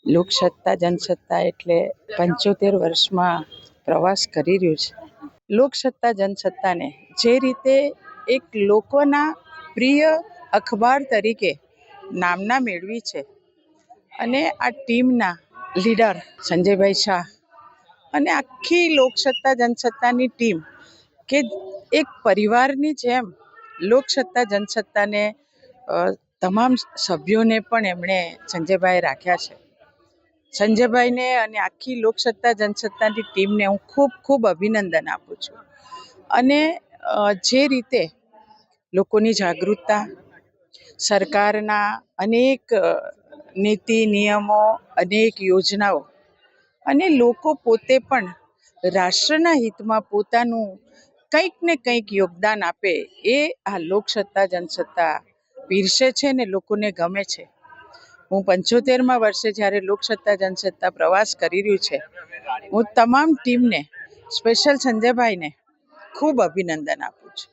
લોકસત્તા જનસત્તા એટલે 75 વર્ષમાં પ્રવાસ કરી રહ્યું છે. લોકસત્તા જનસત્તાને જે રીતે એક લોકોના પ્રિય અખબાર તરીકે નામના મેળવી છે અને આ ટીમના લીડર સંજયભાઈ શાહ અને આખી લોકસત્તા જનસત્તાની ટીમ કે એક પરિવારની જેમ લોકસત્તા જનસત્તાને તમામ સભ્યોને પણ એમણે સંજયભાઈ રાખ્યા છે. સંજયભાઈને અને આખી લોકસત્તા જનસત્તાની ટીમને હું ખૂબ ખૂબ અભિનંદન આપું છું. અને જે રીતે લોકોની જાગૃતતા, સરકારના અનેક નીતિ નિયમો, અનેક યોજનાઓ અને લોકો પોતે પણ રાષ્ટ્રના હિતમાં પોતાનું કંઈક ને કંઈક યોગદાન આપે એ આ લોકસત્તા જનસત્તા પીરસે છે ને લોકોને ગમે છે. હું 75મા વર્ષે જ્યારે લોકસત્તા જનસત્તા પ્રવાસ કરી રહ્યું છે, હું તમામ ટીમને, સ્પેશિયલ સંજયભાઈને ખૂબ અભિનંદન આપું છું.